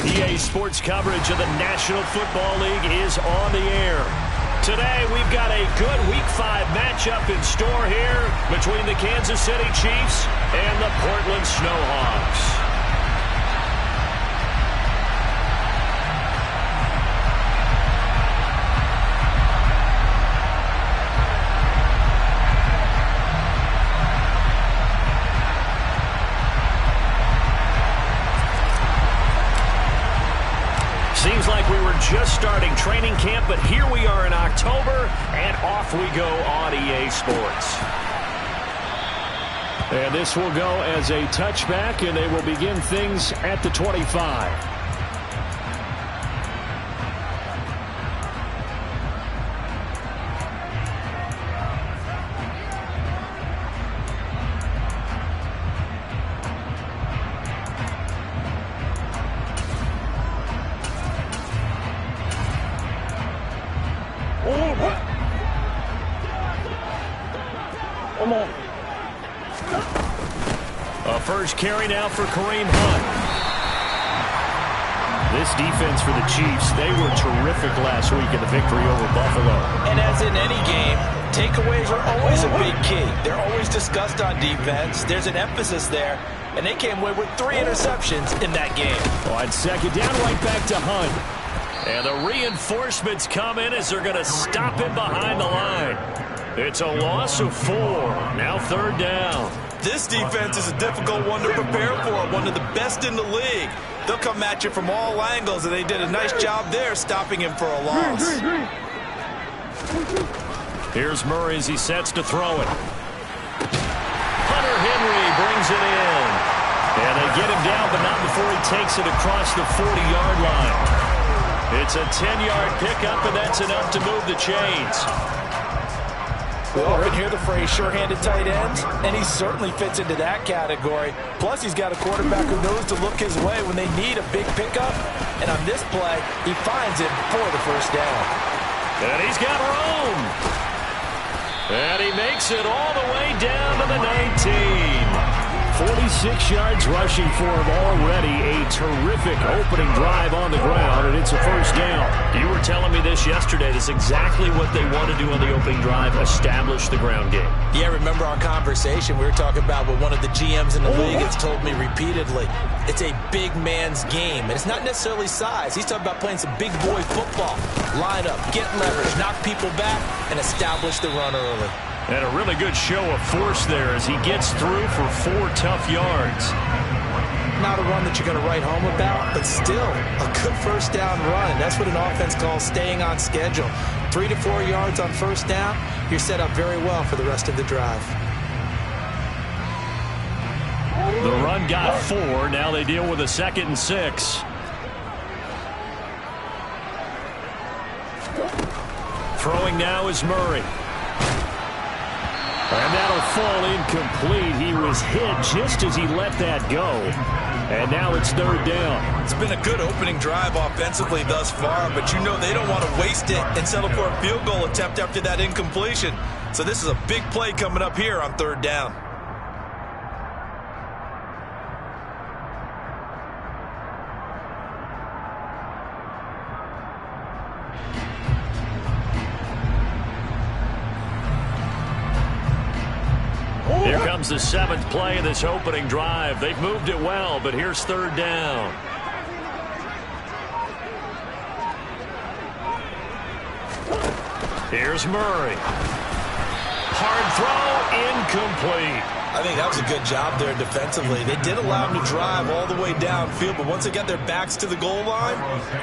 EA Sports coverage of the National Football League is on the air. Today, we've got a good Week 5 matchup in store here between the Kansas City Chiefs and the Portland Snowhawks. Seems like we were just starting training camp, but here we are in October, and off we go on EA Sports. And this will go as a touchback, and they will begin things at the 25. A first carry now for Kareem Hunt. This defense for the Chiefs, they were terrific last week in the victory over Buffalo. And as in any game, takeaways are always a big key. They're always discussed on defense. There's an emphasis there, and they came away with 3 interceptions in that game. On second down, right back to Hunt. And the reinforcements come in as they're going to stop him behind the line. It's a loss of 4. Now third down. This defense is a difficult one to prepare for, one of the best in the league. They'll come at you from all angles, and they did a nice job there stopping him for a loss. Here's Murray as he sets to throw it. Hunter Henry brings it in. And they get him down, but not before he takes it across the 40-yard line. It's a 10-yard pickup, and that's enough to move the chains. We often hear the phrase sure-handed tight ends, and he certainly fits into that category. Plus, he's got a quarterback who knows to look his way when they need a big pickup. And on this play, he finds it for the first down. And he's got room. And he makes it all the way down to the 19. 46 yards rushing for him already. A terrific opening drive on the ground, and it's a first down. You were telling me this yesterday. That's exactly what they want to do on the opening drive, establish the ground game. Yeah, remember our conversation. We were talking about what one of the GMs in the league has told me repeatedly. It's a big man's game, and it's not necessarily size. He's talking about playing some big boy football. Line up, get leverage, knock people back, and establish the run early. And a really good show of force there as he gets through for 4 tough yards. Not a run that you're going to write home about, but still a good first down run. And that's what an offense calls staying on schedule. 3 to 4 yards on first down, you're set up very well for the rest of the drive. The run got 4. Now they deal with a 2nd and 6. Throwing now is Murray. And that'll fall incomplete. He was hit just as he let that go. And now it's third down. It's been a good opening drive offensively thus far, but you know they don't want to waste it and settle for a field goal attempt after that incompletion. So this is a big play coming up here on third down. Here comes the 7th play of this opening drive. They've moved it well, but here's third down. Here's Murray. Hard throw, incomplete. I think that was a good job there defensively. They did allow him to drive all the way downfield, but once they got their backs to the goal line,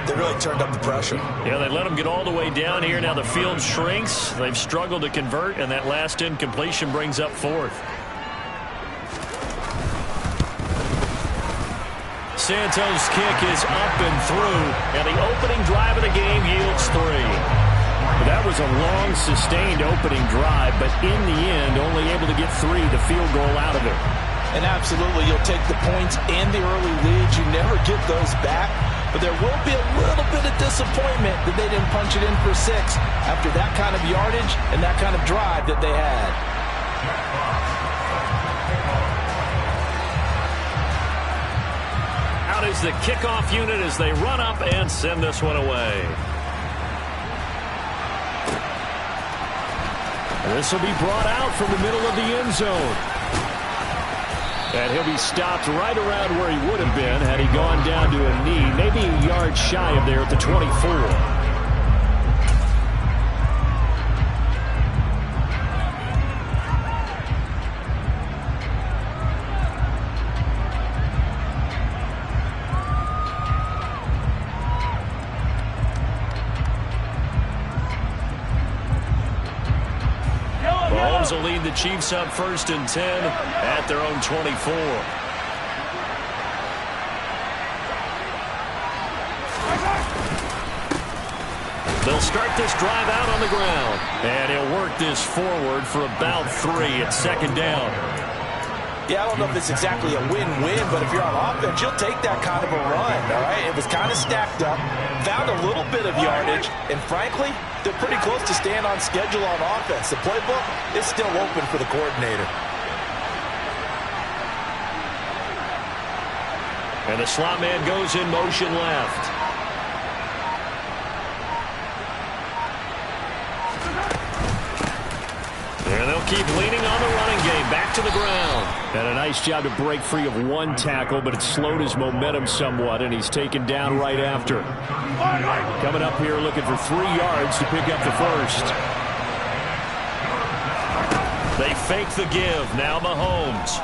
they really turned up the pressure. Yeah, they let him get all the way down here. Now the field shrinks. They've struggled to convert, and that last incompletion brings up 4th. Santos' kick is up and through, and the opening drive of the game yields 3. That was a long, sustained opening drive, but in the end, only able to get 3, the field goal out of it. And absolutely, you'll take the points and the early leads. You never get those back, but there will be a little bit of disappointment that they didn't punch it in for 6 after that kind of yardage and that kind of drive that they had. Out is the kickoff unit as they run up and send this one away. This will be brought out from the middle of the end zone. And he'll be stopped right around where he would have been had he gone down to a knee, maybe a yard shy of there at the 24. Mahomes will lead the Chiefs up 1st and 10 at their own 24. They'll start this drive out on the ground. And he'll work this forward for about 3 at 2nd down. Yeah, I don't know if it's exactly a win-win, but if you're on offense, you'll take that kind of a run, all right? It was kind of stacked up, found a little bit of yardage, and frankly, they're pretty close to staying on schedule on offense. The playbook is still open for the coordinator. And the slot man goes in motion left. And they'll keep leaning on the running game. Back to the ground. And a nice job to break free of 1 tackle, but it slowed his momentum somewhat, and he's taken down right after. Coming up here looking for 3 yards to pick up the first. They fake the give. Now Mahomes.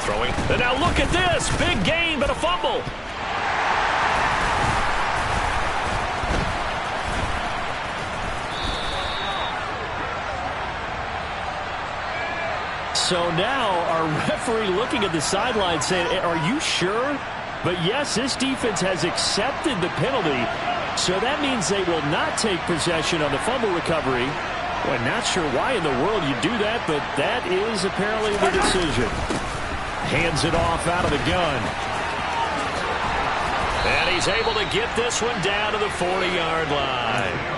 Throwing. And now look at this. Big gain, but a fumble. So now our referee looking at the sideline saying, are you sure? But yes, this defense has accepted the penalty. So that means they will not take possession on the fumble recovery. Well, not sure why in the world you do that, but that is apparently the decision. Hands it off out of the gun. And he's able to get this one down to the 40-yard line.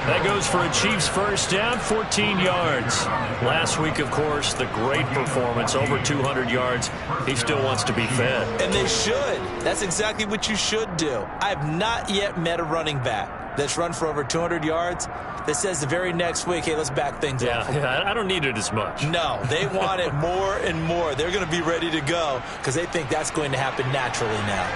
That goes for a Chiefs first down, 14 yards. Last week, of course, the great performance, over 200 yards. He still wants to be fed. And they should. That's exactly what you should do. I have not yet met a running back that's run for over 200 yards that says the very next week, hey, let's back things up. Yeah, I don't need it as much. No, they want it more and more. They're going to be ready to go because they think that's going to happen naturally now.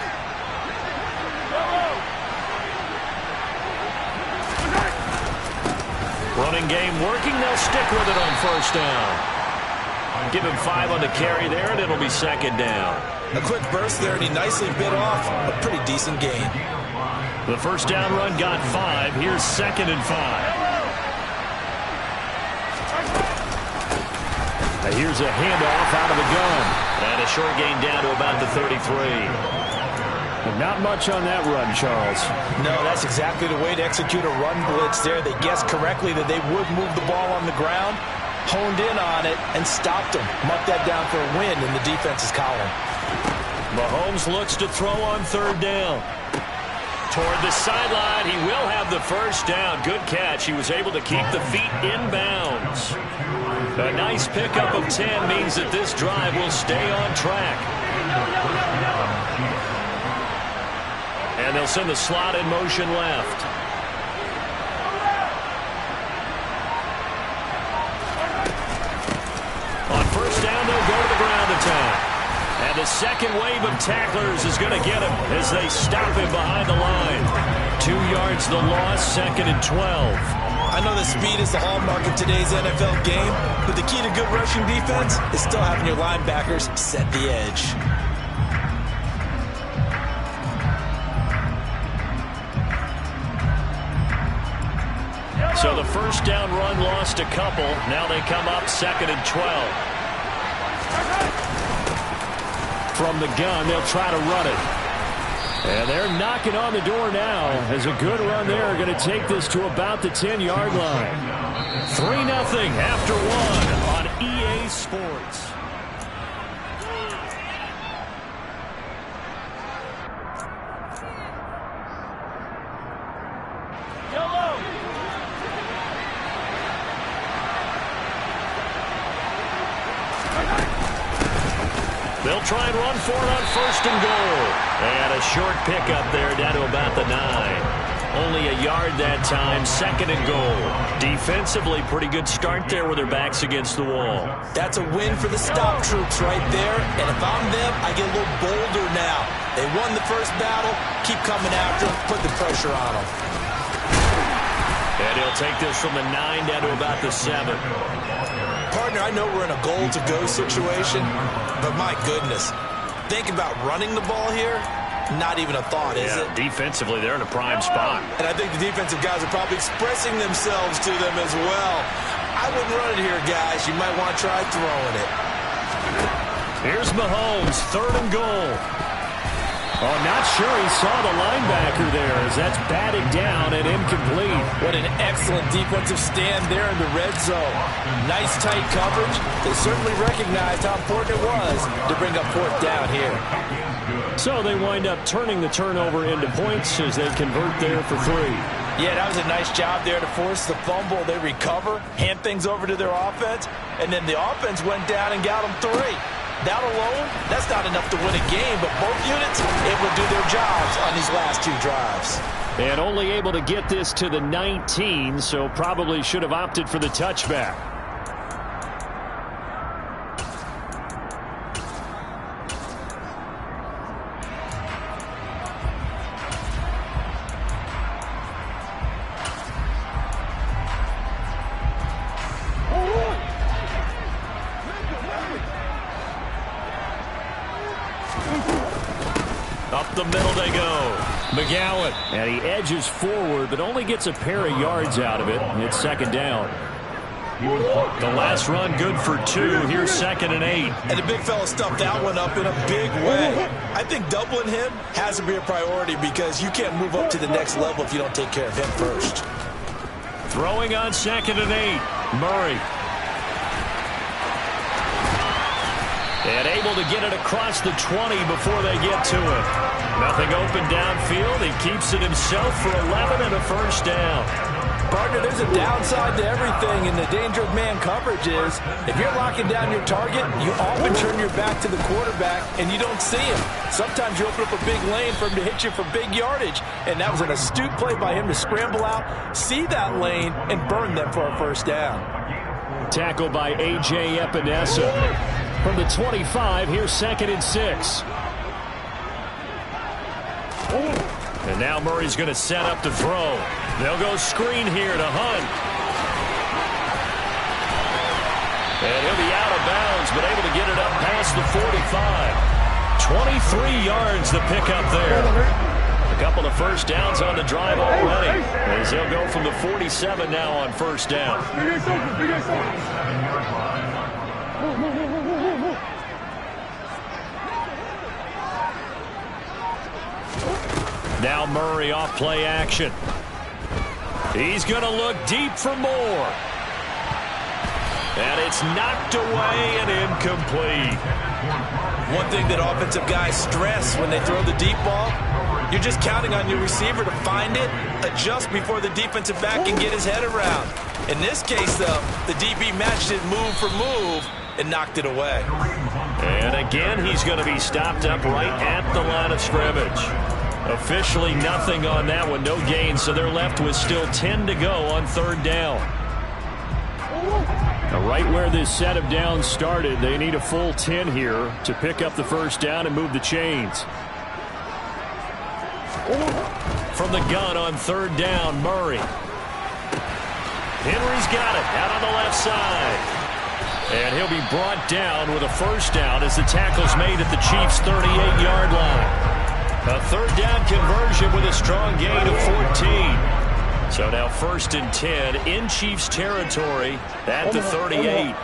Running game working. They'll stick with it on first down. Give him 5 on the carry there, and it'll be 2nd down. A quick burst there, and he nicely bit off a pretty decent gain. The first down run got 5. Here's 2nd and 5. Now here's a handoff out of the gun. And a short gain down to about the 33. Not much on that run, Charles. No, that's exactly the way to execute a run blitz there. They guessed correctly that they would move the ball on the ground, honed in on it, and stopped them. Marked that down for a win in the defense's column. Mahomes looks to throw on 3rd down. Toward the sideline, he will have the first down. Good catch. He was able to keep the feet in bounds. A nice pickup of 10 means that this drive will stay on track. And they'll send the slot in motion left. On first down, they'll go to the ground attack. And the second wave of tacklers is going to get him as they stop him behind the line. 2 yards the loss, 2nd and 12. I know that speed is the hallmark of today's NFL game, but the key to good rushing defense is still having your linebackers set the edge. So the first down run lost a couple. Now they come up 2nd and 12. From the gun, they'll try to run it. And they're knocking on the door now as a good run there are going to take this to about the 10-yard line. 3-0 after 1 on EA Sports. They'll They'll try and run for it on 1st and goal. And a short pickup there down to about the 9. Only a yard that time, 2nd and goal. Defensively, pretty good start there with their backs against the wall. That's a win for the stop troops right there. And if I'm them, I get a little bolder now. They won the first battle. Keep coming after them. Put the pressure on them. And he'll take this from the 9 down to about the 7. Partner, I know we're in a goal-to-go situation, but my goodness. Think about running the ball here. Not even a thought, is it? Defensively, they're in a prime spot. And I think the defensive guys are probably expressing themselves to them as well. I wouldn't run it here, guys. You might want to try throwing it. Here's Mahomes, 3rd and goal. Oh, not sure he saw the linebacker there as that's batted down and incomplete. What an excellent defensive stand there in the red zone. Nice tight coverage. They certainly recognized how important it was to bring up 4th down here. So they wind up turning the turnover into points as they convert there for 3. Yeah, that was a nice job there to force the fumble. They recover, hand things over to their offense, and then the offense went down and got them 3. That alone, that's not enough to win a game, but both units able to do their jobs on these last 2 drives. And only able to get this to the 19, so probably should have opted for the touchback. Up the middle they go. McGowan. And he edges forward, but only gets a pair of yards out of it. It's 2nd down. The last run good for 2. Here's 2nd and 8. And the big fella stuffed that one up in a big way. I think doubling him has to be a priority because you can't move up to the next level if you don't take care of him first. Throwing on 2nd and 8. Murray. And able to get it across the 20 before they get to it. Nothing open downfield. He keeps it himself for 11 and a 1st down. Partner, there's a downside to everything, and the danger of man coverage is if you're locking down your target, you often turn your back to the quarterback and you don't see him. Sometimes you open up a big lane for him to hit you for big yardage, and that was an astute play by him to scramble out, see that lane, and burn them for a 1st down. Tackled by A.J. Epinesa. From the 25, here's 2nd and 6. And now Murray's going to set up to throw. They'll go screen here to Hunt. And he'll be out of bounds, but able to get it up past the 45. 23 yards the pickup there. A couple of 1st downs on the drive already, as they'll go from the 47 now on 1st down. Now Murray off play action. He's going to look deep for more. And it's knocked away and incomplete. One thing that offensive guys stress when they throw the deep ball, you're just counting on your receiver to find it, adjust before the defensive back can get his head around. In this case, though, the DB matched it move for move and knocked it away. And again, he's going to be stopped up right at the line of scrimmage. Officially nothing on that one, no gain, so they're left with still 10 to go on 3rd down. Now right where this set of downs started, they need a full 10 here to pick up the 1st down and move the chains. From the gun on 3rd down, Murray. Henry's got it out on the left side. And he'll be brought down with a 1st down as the tackle's made at the Chiefs' 38-yard line. A 3rd down conversion with a strong gain of 14. So now 1st and 10 in Chiefs territory at the 38.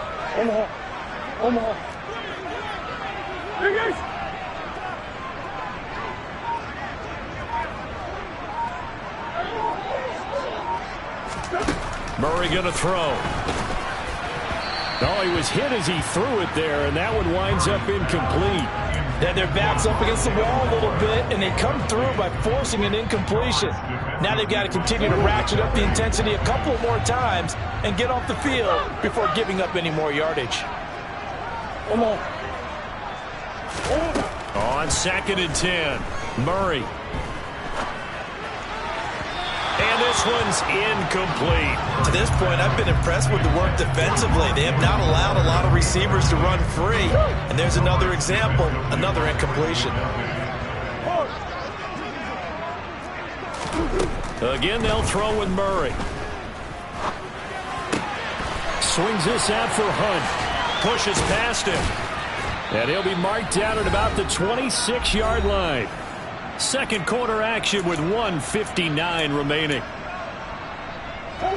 Murray going to throw. Oh, he was hit as he threw it there, and that one winds up incomplete. Then their back's up against the wall a little bit, and they come through by forcing an incompletion. Now they've got to continue to ratchet up the intensity a couple more times and get off the field before giving up any more yardage. On 2nd and 10, Murray. And this one's incomplete. To this point, I've been impressed with the work defensively. They have not allowed a lot of receivers to run free. And there's another example, another incompletion. Again, they'll throw with Murray. Swings this out for Hunt. Pushes past him. And he'll be marked down at about the 26-yard line. Second quarter action with 1:59 remaining.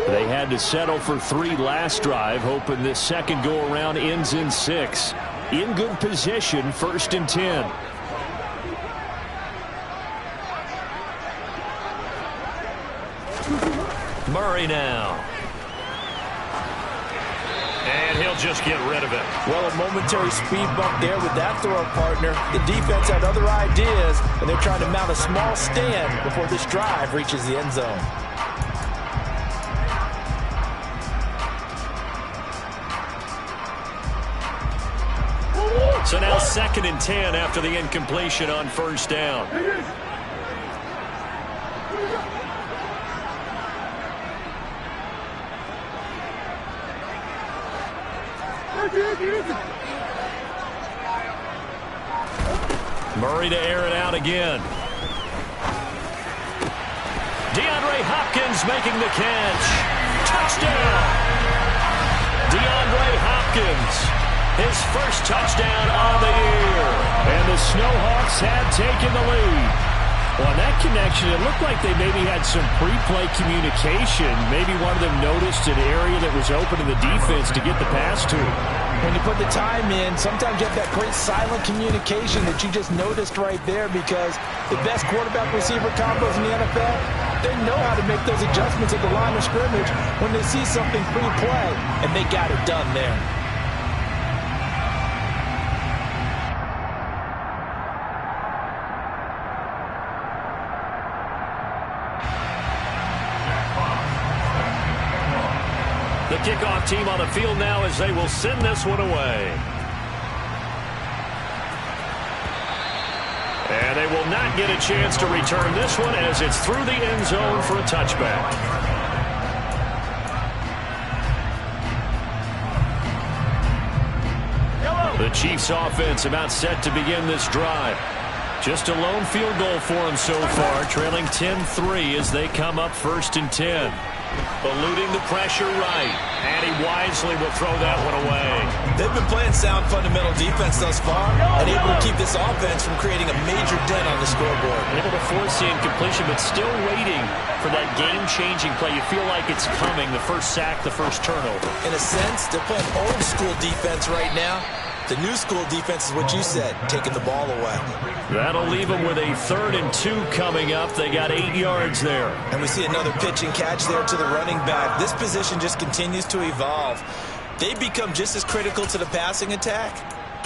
They had to settle for 3 last drive, hoping this second go-around ends in 6. In good position, 1st and 10. Murray now. And he'll just get rid of it. Well, a momentary speed bump there with that throw partner. The defense had other ideas, and they're trying to mount a small stand before this drive reaches the end zone. So now 2nd and 10 after the incompletion on 1st down. Murray to air it out again. DeAndre Hopkins making the catch. Touchdown! DeAndre Hopkins, his first touchdown of the year. And the Snowhawks have taken the lead. Well, on that connection, it looked like they maybe had some pre-play communication. Maybe one of them noticed an area that was open in the defense to get the pass to. When you put the time in, sometimes you have that great silent communication that you just noticed right there, because the best quarterback-receiver combos in the NFL, they know how to make those adjustments at the line of scrimmage when they see something pre-play, and they got it done there. The kickoff team on the field now as they will send this one away. And they will not get a chance to return this one as it's through the end zone for a touchback. The Chiefs offense about set to begin this drive. Just a lone field goal for them so far, trailing 10-3 as they come up 1st and 10. Eluding the pressure right. And he wisely will throw that one away. They've been playing sound fundamental defense thus far and able to keep this offense from creating a major dent on the scoreboard. Able to force the incompletion, but still waiting for that game-changing play. You feel like it's coming, the first sack, the first turnover. In a sense, they're playing old-school defense right now. The new school defense is what you said, taking the ball away. That'll leave them with a 3rd and 2 coming up. They got 8 yards there. And we see another pitch and catch there to the running back. This position just continues to evolve. They become just as critical to the passing attack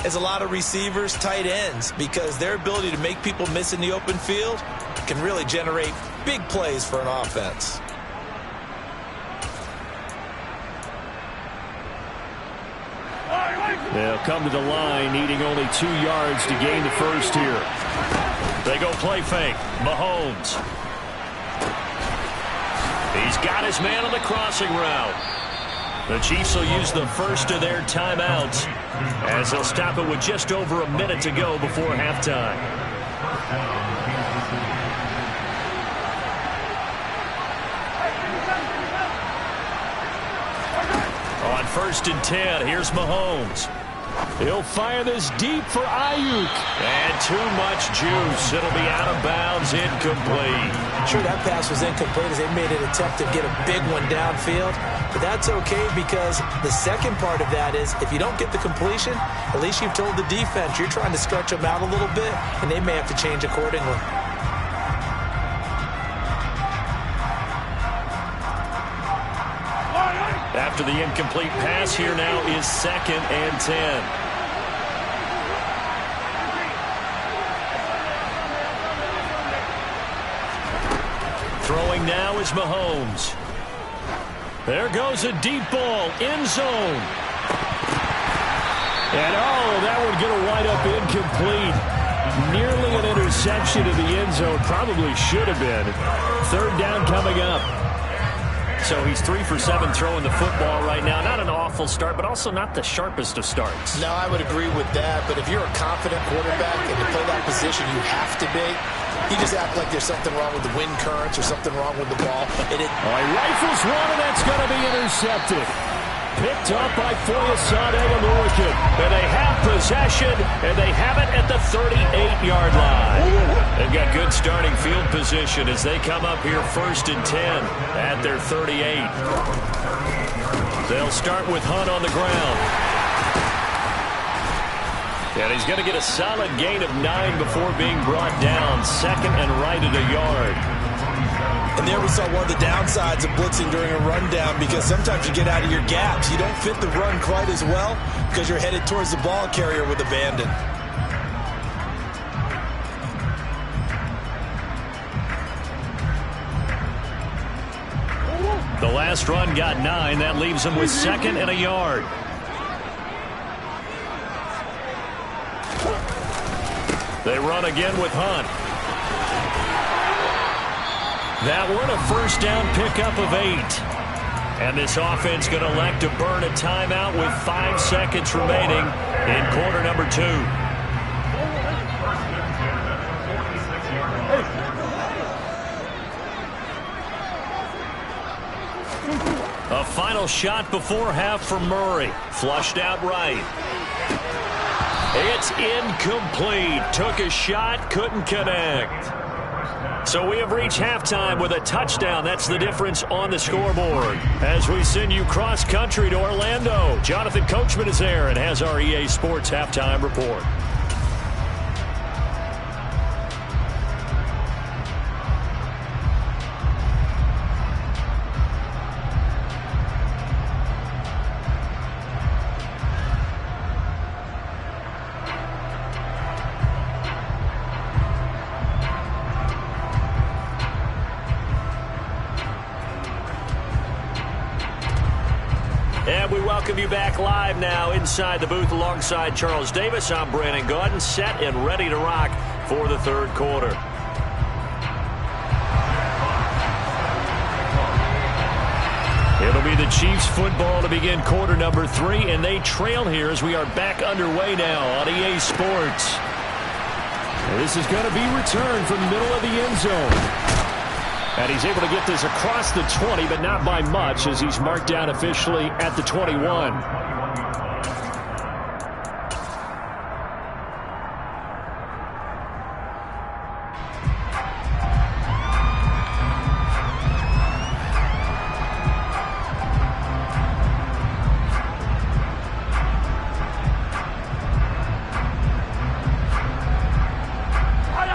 as a lot of receivers, tight ends, because their ability to make people miss in the open field can really generate big plays for an offense. They'll come to the line needing only 2 yards to gain the first here. They go play fake. Mahomes. He's got his man on the crossing route. The Chiefs will use the first of their timeouts as they'll stop it with just over a minute to go before halftime. On 1st and 10, here's Mahomes. He'll fire this deep for Ayuk. And too much juice. It'll be out of bounds, incomplete. Sure, that pass was incomplete as they made an attempt to get a big one downfield. But that's okay, because the second part of that is if you don't get the completion, at least you've told the defense you're trying to stretch them out a little bit, and they may have to change accordingly. After the incomplete pass, here now is 2nd and 10. Throwing now is Mahomes. There goes a deep ball, end zone. And that would get a wind up incomplete. Nearly an interception in the end zone. Probably should have been. Third down coming up. So he's 3 for 7 throwing the football right now. Not an awful start, but also not the sharpest of starts. No, I would agree with that. But if you're a confident quarterback and to play that position, you have to be. You just act like there's something wrong with the wind currents or something wrong with the ball. He rifles one, and that's going to be intercepted. Picked up by Foyesade Oluokun. And they have possession, and they have it at the 38-yard line. They've got good starting field position as they come up here 1st and 10 at their 38. They'll start with Hunt on the ground. And he's going to get a solid gain of 9 before being brought down. 2nd and right at a yard. And there we saw one of the downsides of blitzing during a rundown, because sometimes you get out of your gaps. You don't fit the run quite as well because you're headed towards the ball carrier with abandon. The last run got 9. That leaves him with 2nd and a yard. They run again with Hunt. That one a first down pickup of 8. And this offense going to elect to burn a timeout with 5 seconds remaining in quarter number 2. A final shot before half for Murray. Flushed out right. It's incomplete. Took a shot, couldn't connect. So we have reached halftime with a touchdown. That's the difference on the scoreboard. As we send you cross-country to Orlando, Jonathan Coachman is there and has our EA Sports halftime report. And we welcome you back live now inside the booth alongside Charles Davis. I'm Brandon Gaudin, set and ready to rock for the third quarter. It'll be the Chiefs football to begin quarter number 3, and they trail here as we are back underway now on EA Sports. And this is going to be returned from the middle of the end zone. And he's able to get this across the 20, but not by much, as he's marked down officially at the 21.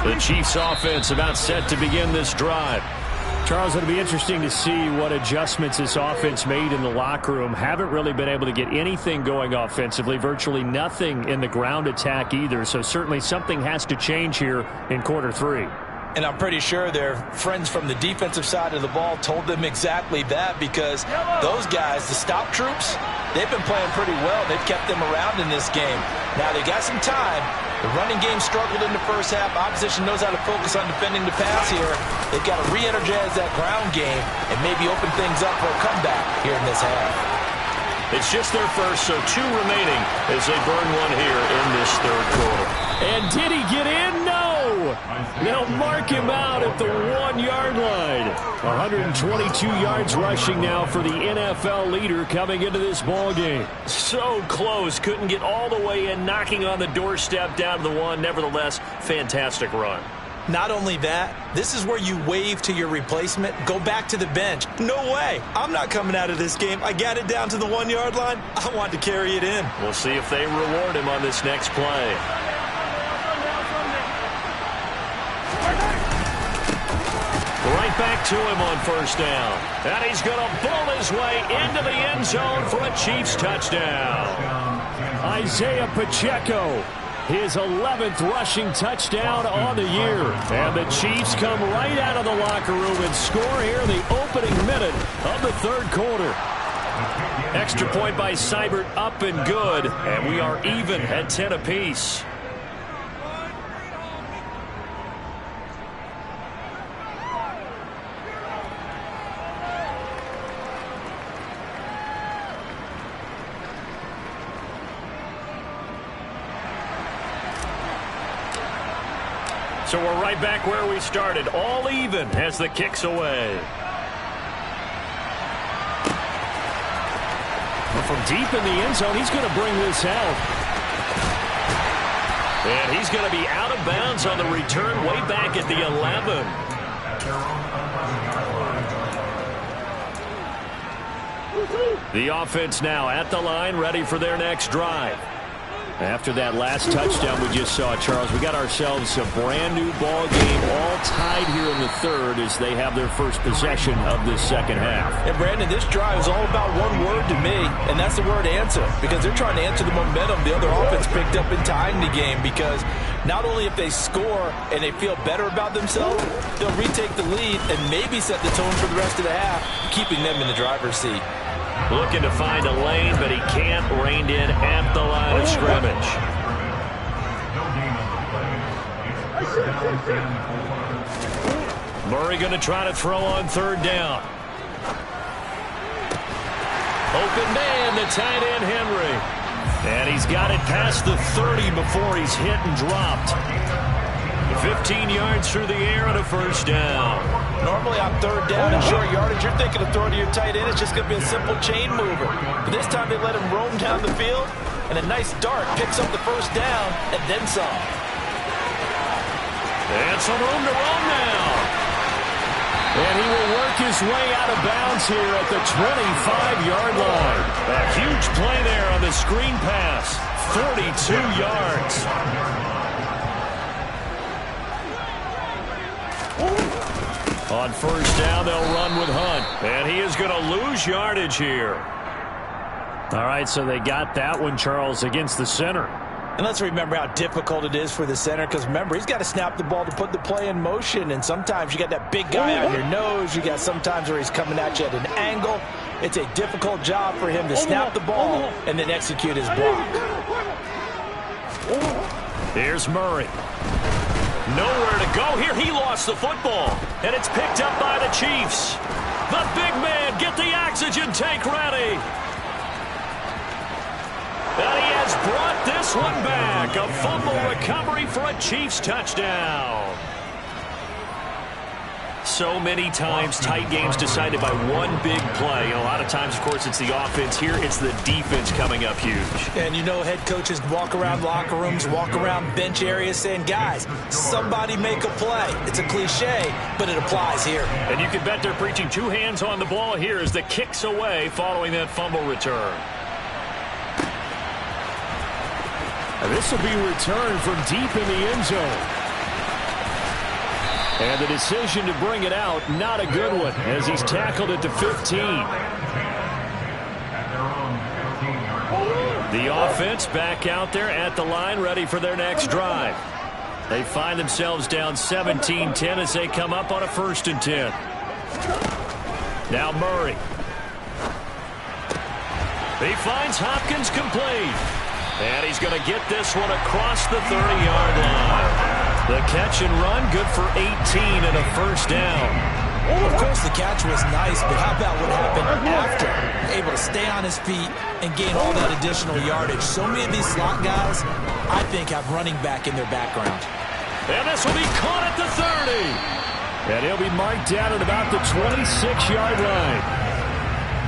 The Chiefs offense about set to begin this drive. Charles, it'll be interesting to see what adjustments this offense made in the locker room. Haven't really been able to get anything going offensively, virtually nothing in the ground attack either. So certainly something has to change here in quarter 3. And I'm pretty sure their friends from the defensive side of the ball told them exactly that, because those guys, the stop troops, they've been playing pretty well. They've kept them around in this game. Now they got some time. The running game struggled in the first half. Opposition knows how to focus on defending the pass here. They've got to re-energize that ground game and maybe open things up for a comeback here in this half. It's just their first, so 2 remaining as they burn one here in this third quarter. And did he get in? No! They'll mark him out at the 1-yard line. 122 yards rushing now for the NFL leader coming into this ball game. So close, couldn't get all the way in, knocking on the doorstep down to the 1. Nevertheless, fantastic run. Not only that, this is where you wave to your replacement, go back to the bench. No way. I'm not coming out of this game. I got it down to the 1-yard line. I want to carry it in. We'll see if they reward him on this next play. Right back to him on first down. And he's going to bull his way into the end zone for a Chiefs touchdown. Isaiah Pacheco, his 11th rushing touchdown on the year. And the Chiefs come right out of the locker room and score here in the opening minute of the third quarter. Extra point by Seibert, up and good. And we are even at 10 apiece. So we're right back where we started, all even as the kick's away. From deep in the end zone, he's going to bring this out. And he's going to be out of bounds on the return way back at the 11. The offense now at the line, ready for their next drive. After that last touchdown we just saw, Charles, we got ourselves a brand new ball game, all tied here in the third as they have their first possession of this second half. And Brandon, this drive is all about one word to me, and that's the word answer, because they're trying to answer the momentum the other offense picked up in tying the game, because not only if they score and they feel better about themselves, they'll retake the lead and maybe set the tone for the rest of the half, keeping them in the driver's seat. Looking to find a lane, but he can't. Reined in at the line of scrimmage. Murray going to try to throw on third down. Open man, the tight end Henry. And he's got it past the 30 before he's hit and dropped. 15 yards through the air and a first down. Normally on third down and short yardage, you're thinking of throwing to your tight end. It's just going to be a simple chain mover. But this time they let him roam down the field, and a nice dart picks up the first down and then some. And some room to roam now. And he will work his way out of bounds here at the 25-yard line. A huge play there on the screen pass. 42 yards. On first down, they'll run with Hunt. And he is going to lose yardage here. All right, so they got that one, Charles, against the center. And let's remember how difficult it is for the center, because remember, he's got to snap the ball to put the play in motion. And sometimes you got that big guy on your nose. You got sometimes where he's coming at you at an angle. It's a difficult job for him to snap the ball and then execute his block. Here's Murray. Nowhere to go here. He lost the football. And it's picked up by the Chiefs. The big man, get the oxygen tank ready. And he has brought this one back. A fumble recovery for a Chiefs touchdown. So many times tight games decided by one big play. A lot of times, of course, it's the offense. Here, it's the defense coming up huge. And you know head coaches walk around locker rooms, walk around bench areas saying, guys, somebody make a play. It's a cliche, but it applies here. And you can bet they're preaching two hands on the ball here as the kick's away following that fumble return. And this will be returned from deep in the end zone. And the decision to bring it out, not a good one, as he's tackled at the 15. The offense back out there at the line, ready for their next drive. They find themselves down 17-10 as they come up on a 1st and 10. Now Murray. He finds Hopkins complete. And he's going to get this one across the 30-yard line. The catch and run, good for 18 and a first down. Of course, the catch was nice, but how about what happened after? Able to stay on his feet and gain all that additional yardage. So many of these slot guys, I think, have running back in their background. And this will be caught at the 30. And he'll be marked down at about the 26-yard line.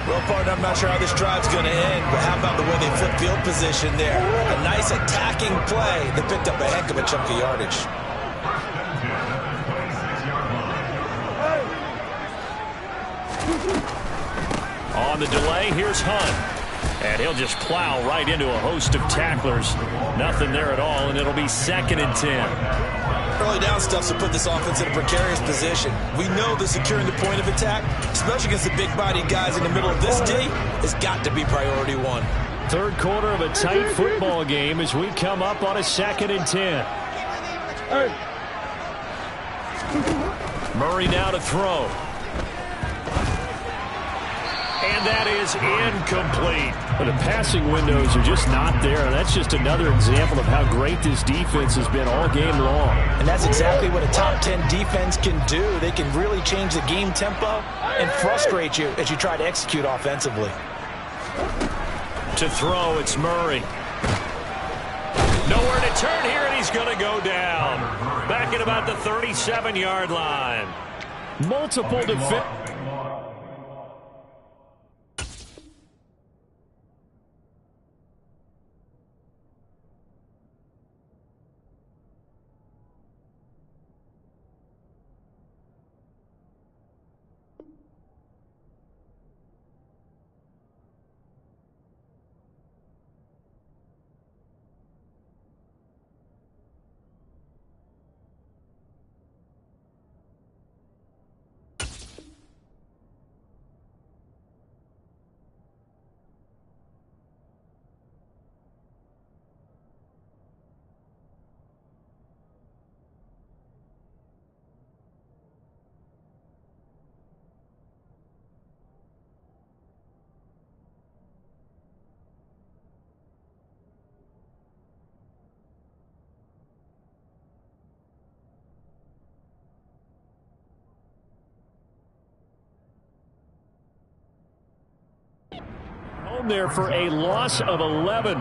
Well, partner, I'm not sure how this drive's going to end, but how about the way they flip field position there? A nice attacking play that picked up a heck of a chunk of yardage. On the delay, here's Hunt. And he'll just plow right into a host of tacklers. Nothing there at all, and it'll be 2nd and 10. Early down stuff to put this offense in a precarious position. We know that securing the point of attack, especially against the big-bodied guys in the middle of this D, has got to be priority one. Third quarter of a tight football game as we come up on a 2nd and 10. Murray now to throw. And that is incomplete. But the passing windows are just not there. And that's just another example of how great this defense has been all game long. And that's exactly what a top 10 defense can do. They can really change the game tempo and frustrate you as you try to execute offensively. To throw, it's Murray. Nowhere to turn here, and he's going to go down. Back at about the 37-yard line. Multiple defense. Home there for a loss of 11.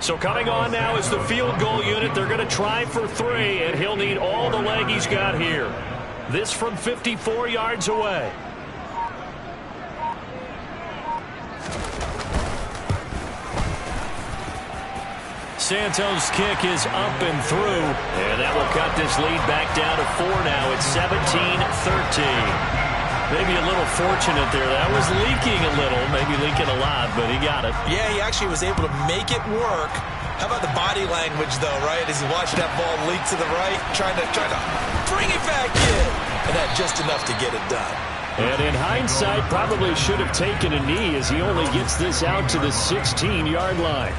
So coming on now is the field goal unit. They're going to try for 3, and he'll need all the leg he's got here. This from 54 yards away. Santos' kick is up and through, and that will cut this lead back down to 4 now. It's 17-13. Maybe a little fortunate there. That was leaking a little, maybe leaking a lot, but he got it. Yeah, he actually was able to make it work. How about the body language, though, right? As he watched that ball leak to the right, trying to bring it back in. And that just enough to get it done. And in hindsight, probably should have taken a knee as he only gets this out to the 16-yard line.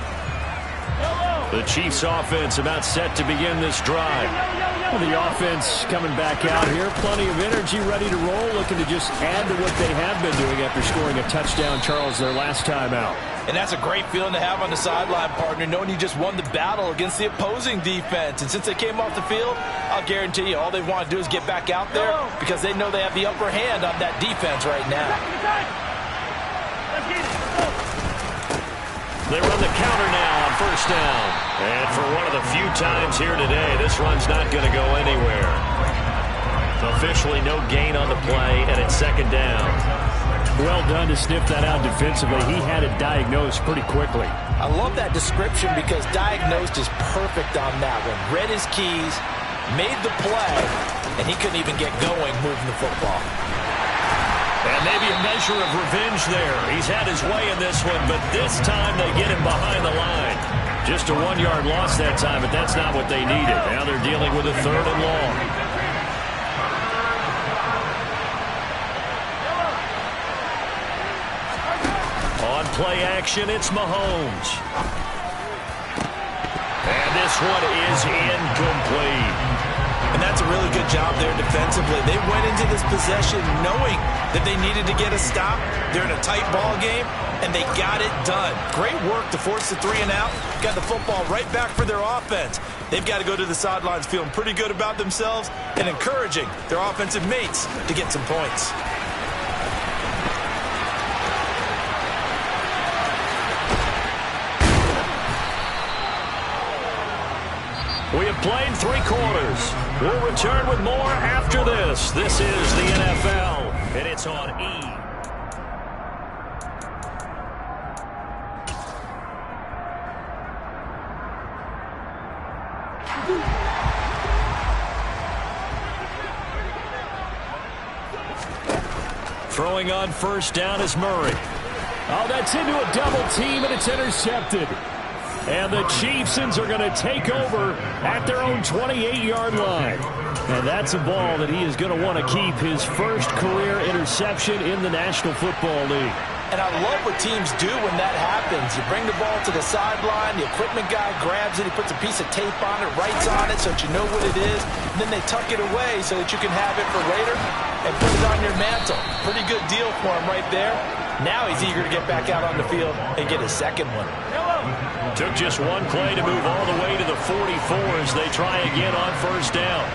The Chiefs offense about set to begin this drive. Well, the offense coming back out here. Plenty of energy, ready to roll, looking to just add to what they have been doing after scoring a touchdown, Charles, their last time out. And that's a great feeling to have on the sideline, partner, knowing you just won the battle against the opposing defense. And since they came off the field, I'll guarantee you all they want to do is get back out there because they know they have the upper hand on that defense right now. They run the counter now on first down. And for one of the few times here today, this run's not going to go anywhere. Officially no gain on the play, and it's second down. Well done to sniff that out defensively. He had it diagnosed pretty quickly. I love that description because diagnosed is perfect on that one. Read his keys, made the play, and he couldn't even get going moving the football. And maybe a measure of revenge there. He's had his way in this one, but this time they get him behind the line. Just a 1-yard loss that time, but that's not what they needed. Now they're dealing with a 3rd and long. On play action, it's Mahomes. And this one is incomplete. And that's a really good job there defensively. They went into this possession knowing that they needed to get a stop. They're in a tight ball game, and they got it done. Great work to force the 3 and out. Got the football right back for their offense. They've got to go to the sidelines feeling pretty good about themselves and encouraging their offensive mates to get some points. We have played 3 quarters. We'll return with more after this. This is the NFL, and it's on E! Throwing on first down is Murray. Oh, that's into a double team, and it's intercepted. And the Chiefs are going to take over at their own 28-yard line. And that's a ball that he is going to want to keep, his first career interception in the National Football League. And I love what teams do when that happens. You bring the ball to the sideline, the equipment guy grabs it, he puts a piece of tape on it, writes on it so that you know what it is, and then they tuck it away so that you can have it for later and put it on your mantle. Pretty good deal for him right there. Now he's eager to get back out on the field and get his second one. Took just one play to move all the way to the 44 as they try again on first down.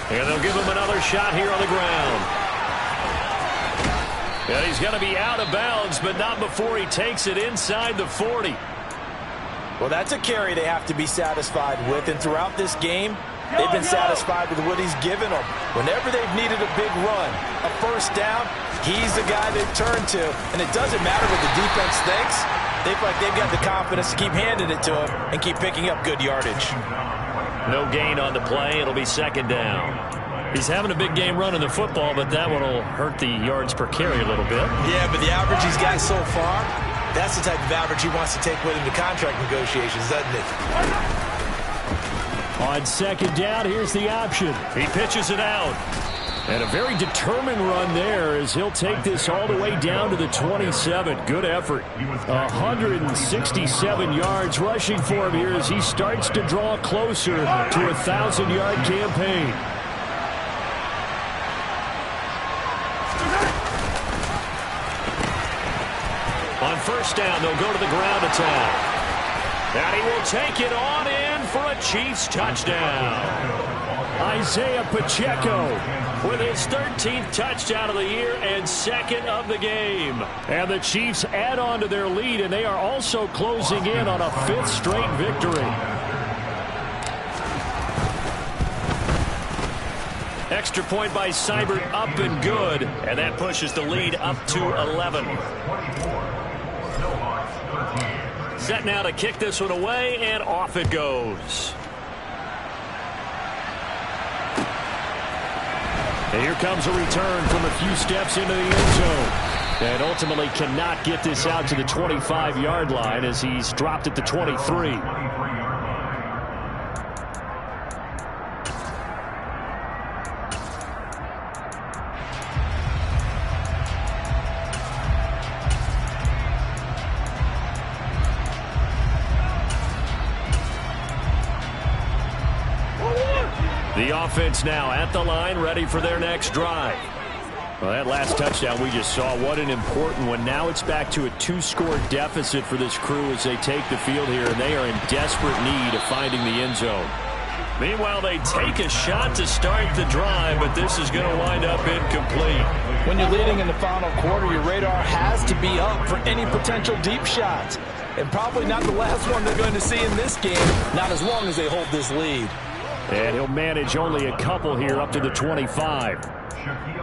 And they'll give him another shot here on the ground. And he's going to be out of bounds, but not before he takes it inside the 40. Well, that's a carry they have to be satisfied with. And throughout this game, they've been satisfied with what he's given them. Whenever they've needed a big run, a first down, he's the guy they've turned to. And it doesn't matter what the defense thinks. They feel like they've got the confidence to keep handing it to him and keep picking up good yardage. No gain on the play. It'll be second down. He's having a big game running the football, but that one will hurt the yards per carry a little bit. Yeah, but the average he's got so far, that's the type of average he wants to take with him to contract negotiations, doesn't it? On second down, here's the option. He pitches it out. And a very determined run there as he'll take this all the way down to the 27. Good effort. 167 yards rushing for him here as he starts to draw closer to a 1,000-yard campaign. On first down, they'll go to the ground attack. And he will take it on in for a Chiefs touchdown. Isaiah Pacheco with his 13th touchdown of the year and second of the game. And the Chiefs add on to their lead, and they are also closing in on a 5th straight victory. Extra point by Seibert up and good, and that pushes the lead up to 11. Set now to kick this one away, and off it goes. And here comes a return from a few steps into the end zone. And ultimately cannot get this out to the 25-yard line as he's dropped at the 23. The offense now at the line, ready for their next drive. Well, that last touchdown we just saw, what an important one. Now it's back to a 2-score deficit for this crew as they take the field here, and they are in desperate need of finding the end zone. Meanwhile, they take a shot to start the drive, but this is going to wind up incomplete. When you're leading in the final quarter, your radar has to be up for any potential deep shots. And probably not the last one they're going to see in this game, not as long as they hold this lead. And he'll manage only a couple here up to the 25.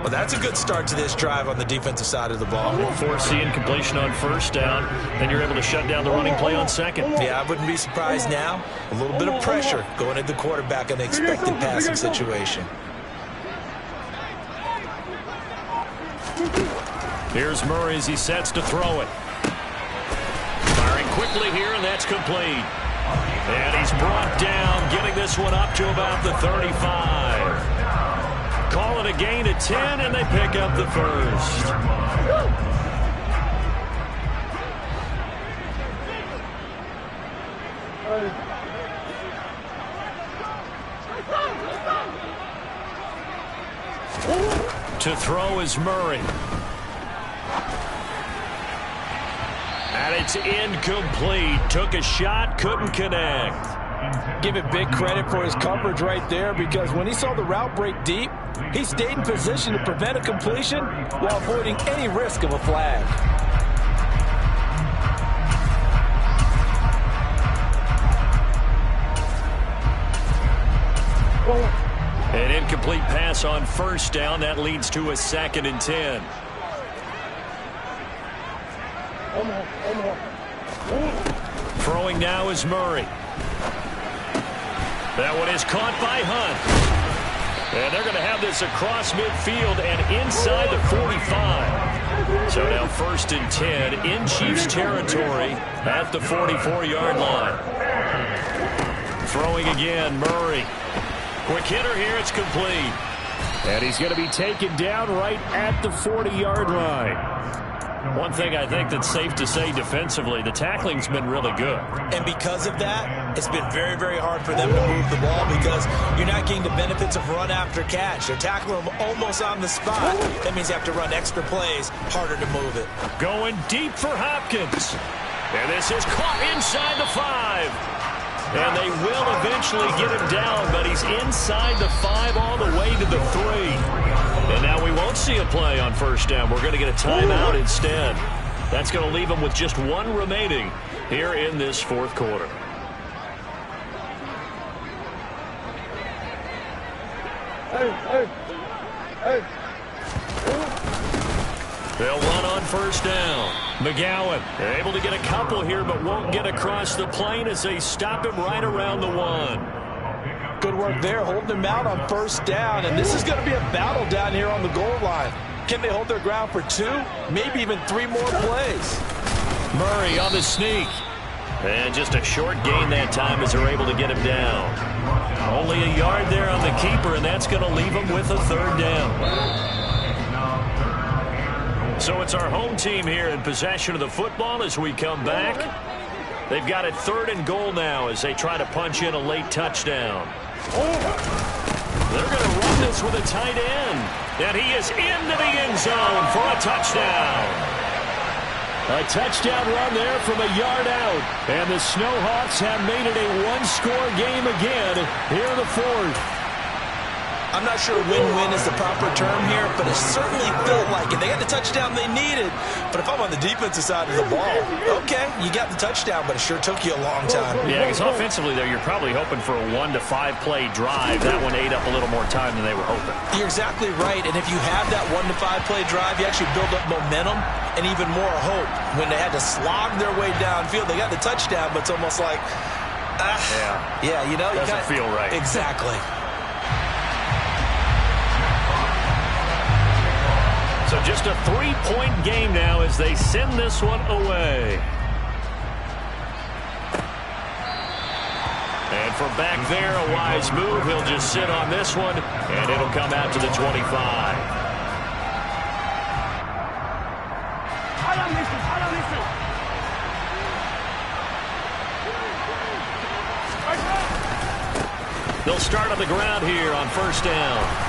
Well, that's a good start to this drive on the defensive side of the ball. Force the incompletion on first down, then you're able to shut down the running play on second. Yeah, I wouldn't be surprised now. A little bit of pressure going into the quarterback in an expected passing situation. Here's Murray as he sets to throw it. Firing quickly here, and that's complete. And he's brought down, getting this one up to about the 35. Call it a gain of 10, and they pick up the first. To throw is Murray. And it's incomplete. Took a shot, couldn't connect. Give it big credit for his coverage right there, because when he saw the route break deep, he stayed in position to prevent a completion while avoiding any risk of a flag. An incomplete pass on first down. That leads to a 2nd and 10. Throwing now is Murray. That one is caught by Hunt. And they're going to have this across midfield and inside the 45. So now 1st and 10 in Chiefs territory at the 44-yard line. Throwing again, Murray. Quick hitter here, it's complete. And he's going to be taken down right at the 40-yard line. One thing I think that's safe to say defensively, the tackling's been really good. And because of that, it's been very, very hard for them to move the ball because you're not getting the benefits of run after catch. They're tackling them almost on the spot. That means you have to run extra plays, harder to move it. Going deep for Hopkins. And this is caught inside the 5. And they will eventually get him down, but he's inside the 5 all the way to the 3. And now we won't see a play on first down. We're going to get a timeout instead. That's going to leave him with just 1 remaining here in this fourth quarter. They'll run on first down. McGowan able to get a couple here, but won't get across the plane as they stop him right around the 1. Good work there, holding him out on first down. And this is going to be a battle down here on the goal line. Can they hold their ground for 2, maybe even 3 more plays? Murray on the sneak. And just a short gain that time as they're able to get him down. Only a yard there on the keeper, and that's going to leave him with a 3rd down. So it's our home team here in possession of the football as we come back. They've got it 3rd and goal now as they try to punch in a late touchdown. They're going to run this with a tight end. And he is into the end zone for a touchdown. A touchdown run there from a yard out. And the Snowhawks have made it a 1-score game again here in the 4th. I'm not sure win-win is the proper term here, but it certainly felt like it. They got the touchdown they needed, but if I'm on the defensive side of the ball, okay, you got the touchdown, but it sure took you a long time. Yeah, because offensively, though, you're probably hoping for a 1 to 5 play drive. That one ate up a little more time than they were hoping. You're exactly right, and if you have that 1 to 5 play drive, you actually build up momentum and even more hope. When they had to slog their way downfield, they got the touchdown, but it's almost like, yeah, you know, doesn't feel right. Exactly. So just a 3-point game now as they send this one away. And from back there, a wise move. He'll just sit on this one, and it'll come out to the 25. They'll start on the ground here on first down.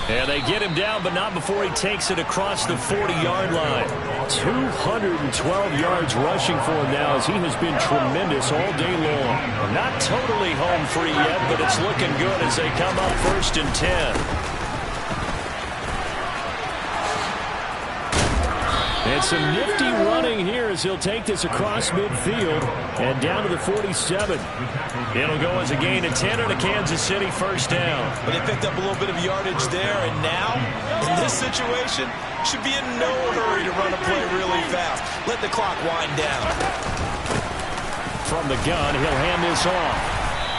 And they get him down, but not before he takes it across the 40-yard line. 212 yards rushing for him now as he has been tremendous all day long. Not totally home free yet, but it's looking good as they come up 1st and 10. And some nifty running here as he'll take this across midfield and down to the 47. It'll go as a gain of 10 and a Kansas City first down. But they picked up a little bit of yardage there, and now, in this situation, should be in no hurry to run a play really fast. Let the clock wind down. From the gun, he'll hand this off.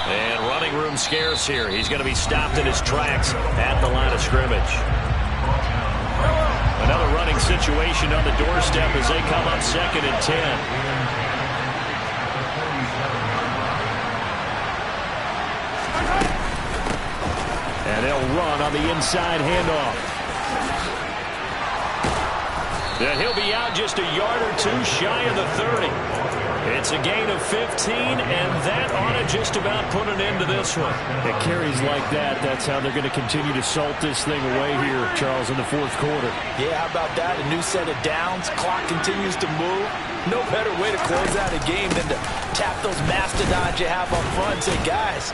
And running room scarce here. He's going to be stopped in his tracks at the line of scrimmage. Another running situation on the doorstep as they come up 2nd and 10. And they'll run on the inside handoff. And he'll be out just a yard or 2 shy of the 30. It's a gain of 15, and that ought to just about put an end to this one. It carries like that. That's how they're going to continue to salt this thing away here, Charles, in the 4th quarter. Yeah, how about that? A new set of downs. Clock continues to move. No better way to close out a game than to tap those mastodons you have up front and say, guys,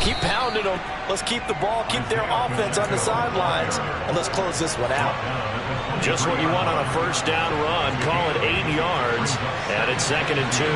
keep pounding them. Let's keep the ball, keep their offense on the sidelines, and let's close this one out. Just what you want on a first down run. Call it 8 yards, and it's 2nd and 2.